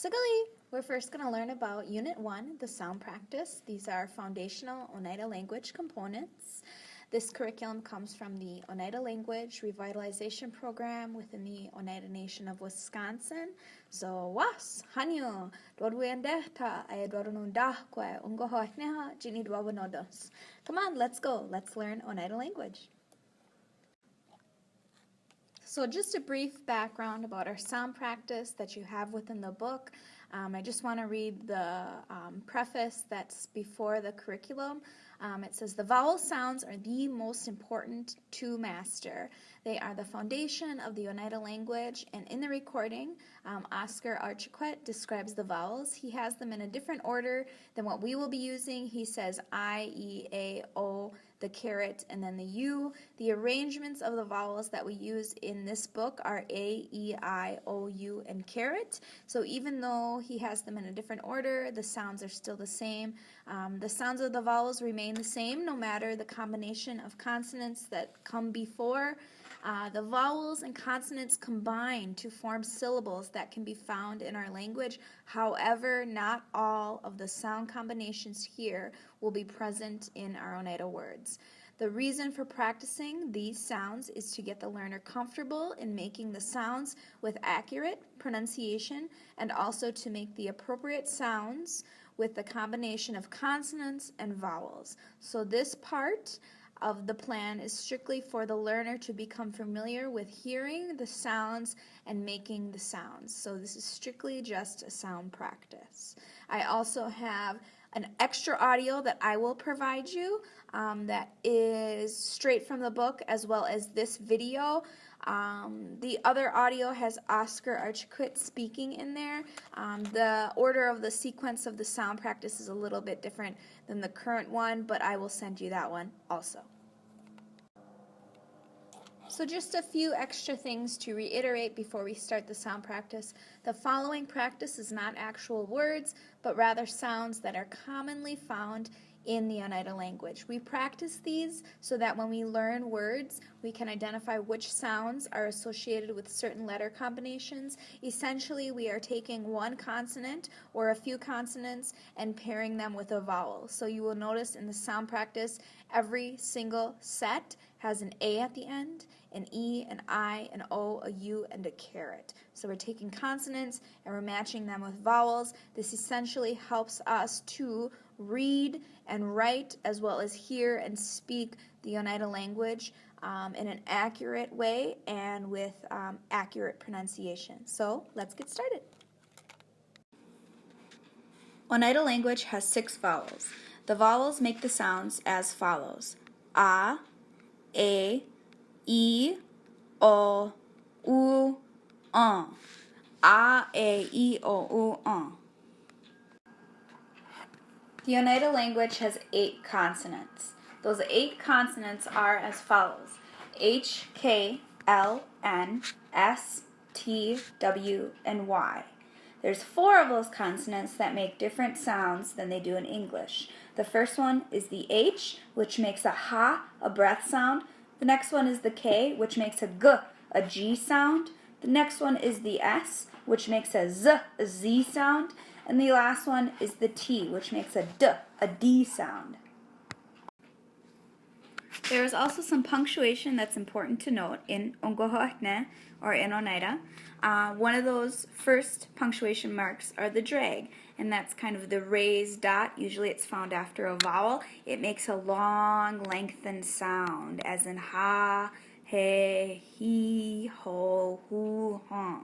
Sigali, we're first going to learn about Unit 1, the sound practice. These are foundational Oneida language components. This curriculum comes from the Oneida Language Revitalization Program within the Oneida Nation of Wisconsin. So, was, hanyo, dwadwendehta, ay dwadunundahkwe, ungohohneha, jini dwawanodos. Come on, let's go. Let's learn Oneida language. So just a brief background about our sound practice that you have within the book. I just want to read the preface that's before the curriculum. It says, the vowel sounds are the most important to master. They are the foundation of the Oneida language, and in the recording, Oscar Archiquette describes the vowels. He has them in a different order than what we will be using. He says I, E, A, O, the caret, and then the U. The arrangements of the vowels that we use in this book are A, E, I, O, U, and caret. So even though he has them in a different order, the sounds are still the same. The sounds of the vowels remain the same no matter the combination of consonants that come before. The vowels and consonants combine to form syllables that can be found in our language. However, not all of the sound combinations here will be present in our Oneida words. The reason for practicing these sounds is to get the learner comfortable in making the sounds with accurate pronunciation and also to make the appropriate sounds with the combination of consonants and vowels. So this part of the plan is strictly for the learner to become familiar with hearing the sounds and making the sounds. So this is strictly just a sound practice. I also have an extra audio that I will provide you that is straight from the book, as well as this video. The other audio has Oscar Archiquette speaking in there. The order of the sequence of the sound practice is a little bit different than the current one, but I will send you that one also. So just a few extra things to reiterate before we start the sound practice. The following practice is not actual words, but rather sounds that are commonly found in the Oneida language. We practice these so that when we learn words, we can identify which sounds are associated with certain letter combinations. Essentially, we are taking one consonant or a few consonants and pairing them with a vowel. So you will notice in the sound practice, every single set has an A at the end, an E, an I, an O, a U, and a caret. So we're taking consonants and we're matching them with vowels. This essentially helps us to read and write as well as hear and speak the Oneida language in an accurate way and with accurate pronunciation. So let's get started. Oneida language has 6 vowels. The vowels make the sounds as follows: A, E, O, U, A, E, O, U, The Oneida language has 8 consonants. Those 8 consonants are as follows: H, K, L, N, S, T, W, and Y. There's 4 of those consonants that make different sounds than they do in English. The first one is the H, which makes a ha, a breath sound. The next one is the K, which makes a g, a G sound. The next one is the S, which makes a z, a Z sound. And the last one is the T, which makes a d, a D sound. There is also some punctuation that's important to note in Ongohohne, or in Oneida. One of those first punctuation marks are the drag, and that's kind of the raised dot. Usually it's found after a vowel. It makes a long, lengthened sound, as in ha, he, he, ho, hu, ha.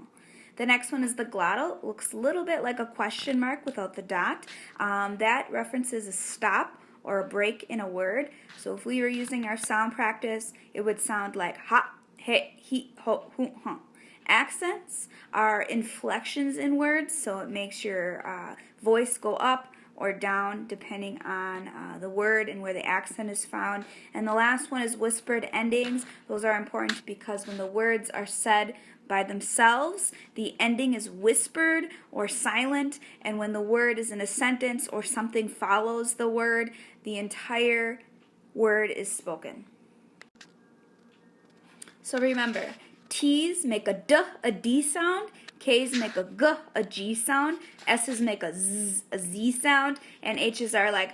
The next one is the glottal. It looks a little bit like a question mark without the dot. That references a stop or a break in a word. So if we were using our sound practice, it would sound like ha, he, ho, hu, ha. Accents are inflections in words, so it makes your voice go up or down depending on the word and where the accent is found. And the last one is whispered endings. Those are important because when the words are said by themselves, the ending is whispered or silent, and when the word is in a sentence or something follows the word, the entire word is spoken. So remember, T's make a D sound, K's make a G, a G sound. S's make a Z, a Z sound. And H's are like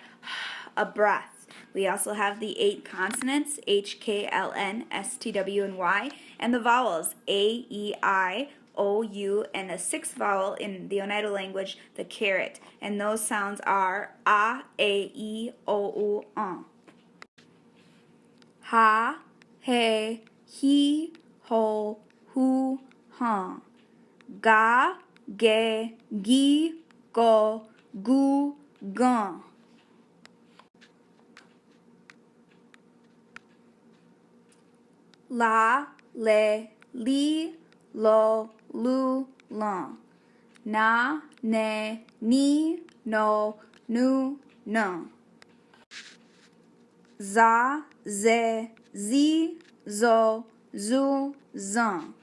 a breath. We also have the 8 consonants, H, K, L, N, S, T, W, and Y, and the vowels, A, E, I, O, U, and a 6th vowel in the Oneida language, the caret. And those sounds are A, E, O, U, Ha, he, ho, hu, huh. Ga, ge, gi, go, gu, gun. La, le, li, lo, lu, lon. Na, ne, ni, no, nu, no. Za, ze, zi, zo, zu, zun.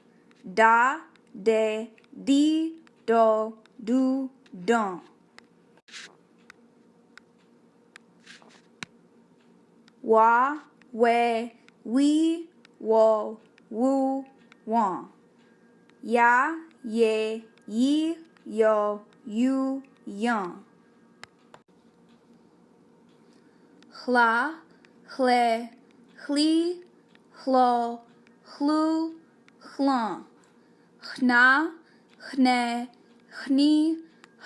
Da, de, di, do, du, dun. Wa, we, we, wo, wu, won. Ya, ye, yi, yo, you, yon. Hla, hle, hli, hlo, hlu, hlon. Hna, hne, hni,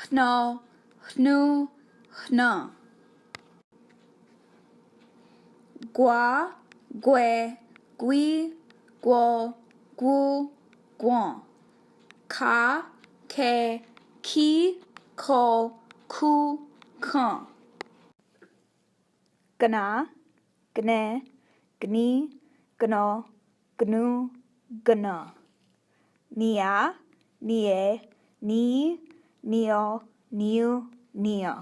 hno, hnu, hno. Gua, gue, gui, guo, gu, guon. Ka, ke, ki, ko, ku, kun. Gna, gne, gni, gno, gnu, gna. Nia, nie, ni, nio, niu, nio.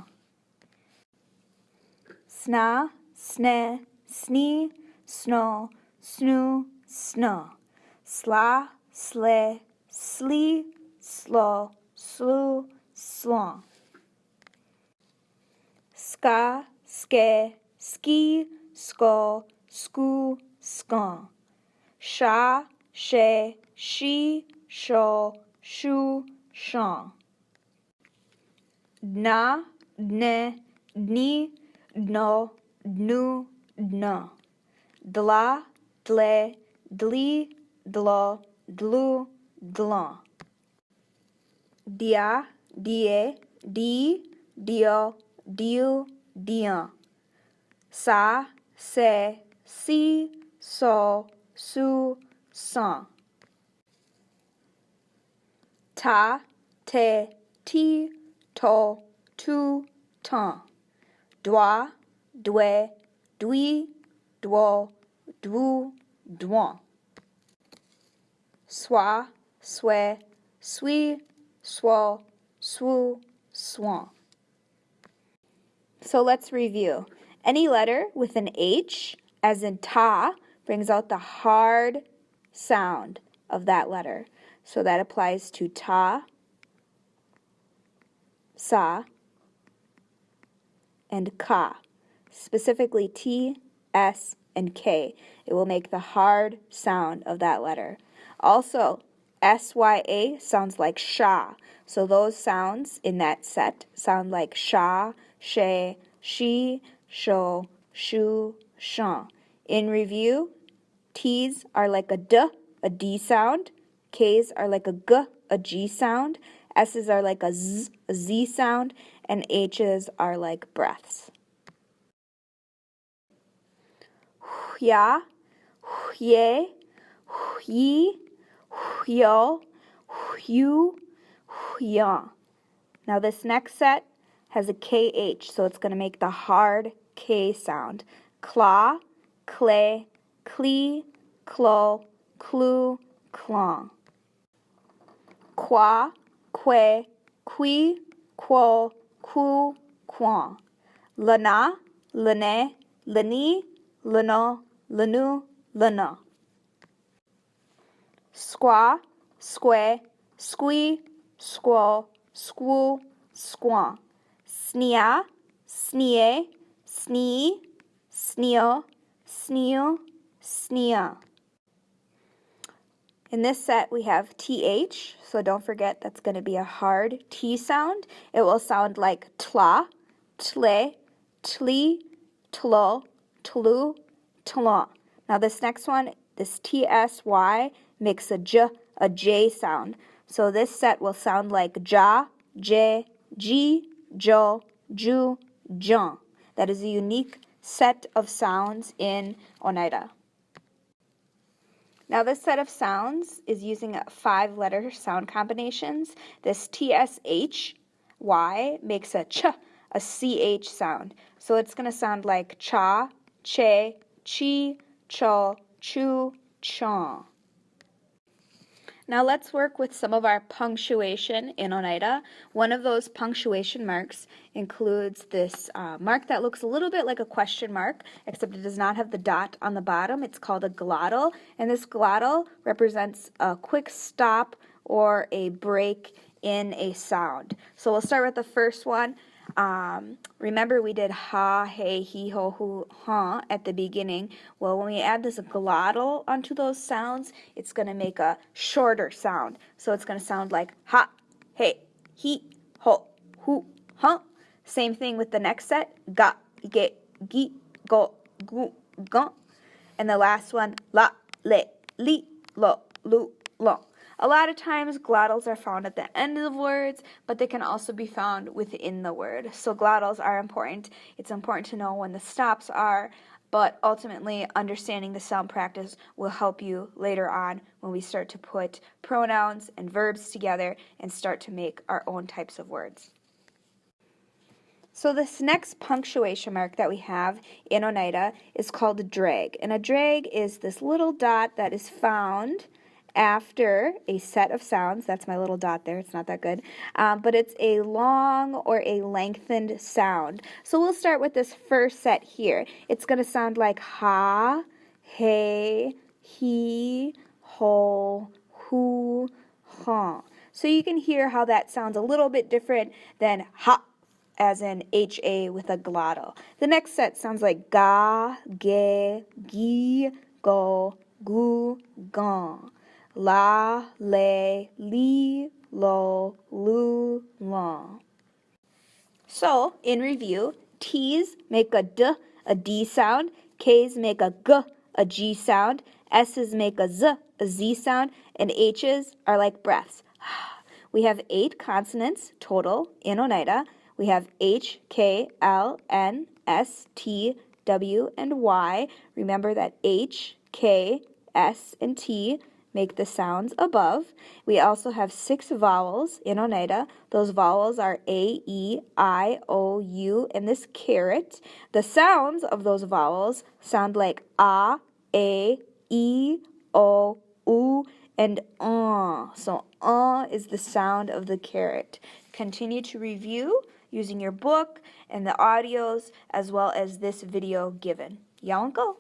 Sna, sne, sni, sno, snu, sno. Sla, sle, sli, slo, slu, slon. Ska, ske, ski, sko, sku, skon. Sha, she, she, sho, shu, shon. Dna, dne, dni, dno, dnu, dno. Dla, dle, dli, dlo, dlu, dlon. Dia, die, di, dio, diu, dion. Sa, se, si, so, su, son. Ta, te, ti, to, tu, ton. Dwa, dwe, dwi, dwo, dwu, dwon. Swa, swe, swi, swo, swu, swon. So let's review. Any letter with an H, as in ta, brings out the hard sound of that letter. So that applies to ta, sa, and ka. Specifically T, S, and K. It will make the hard sound of that letter. Also, SYA sounds like sha. So those sounds in that set sound like sha, she, she, sho, shu, shon. In review, T's are like a D sound. K's are like a G, a G sound. S's are like a Z sound. And H's are like breaths. Ya, ye, yi, yo, you, yon. Now this next set has a KH, so it's going to make the hard K sound. Claw, clay, clee, clo, clu, clong. Qua, que, qui, quo, ku, quon. Lana, lene, leni, leno, lenu, leno. Squa, sque, squee, squaw, squoo, squaw. Snia, snie, snee, sneo, sneo, snea. In this set, we have TH, so don't forget that's going to be a hard T sound. It will sound like tla, tle, tli, tlo, tlu, tlon. Now this next one, this TSY, makes a J sound. So this set will sound like ja, j, ji, jo, ju, jon. That is a unique set of sounds in Oneida. Now this set of sounds is using 5-letter sound combinations. This TSHY makes a CH sound. So it's going to sound like cha, che, chi, cho, chu, chon. Now let's work with some of our punctuation in Oneida. One of those punctuation marks includes this mark that looks a little bit like a question mark, except it does not have the dot on the bottom. It's called a glottal, and this glottal represents a quick stop or a break in a sound. So we'll start with the first one. Remember we did ha, hey, he, ho, hu, ha at the beginning. Well, when we add this glottal onto those sounds, it's going to make a shorter sound. So it's going to sound like ha, hey, he, ho, hu, ha. Same thing with the next set. Ga, ge, gi, go, gu, gon. And the last one, la, le, li, lo, lu, lo. A lot of times glottals are found at the end of words, but they can also be found within the word. So glottals are important. It's important to know when the stops are, but ultimately understanding the sound practice will help you later on when we start to put pronouns and verbs together and start to make our own types of words. So this next punctuation mark that we have in Oneida is called a drag. And a drag is this little dot that is found after a set of sounds. That's my little dot there. It's not that good. But it's a long or a lengthened sound. So we'll start with this first set here. It's going to sound like ha, hey, he, ho, hu, ha. So you can hear how that sounds a little bit different than ha, as in HA with a glottal. The next set sounds like ga, ge, gi, go, gu, gon. La, le, li, lo, lu, long. So, in review, T's make a D sound, K's make a G, a G sound, S's make a Z sound, and H's are like breaths. We have 8 consonants total in Oneida. We have H, K, L, N, S, T, W, and Y. Remember that H, K, S, and T make the sounds above. We also have 6 vowels in Oneida. Those vowels are A, E, I, O, U, and this caret. The sounds of those vowels sound like A, E, O, U, and So is the sound of the caret. Continue to review using your book and the audios as well as this video given. Y'all go.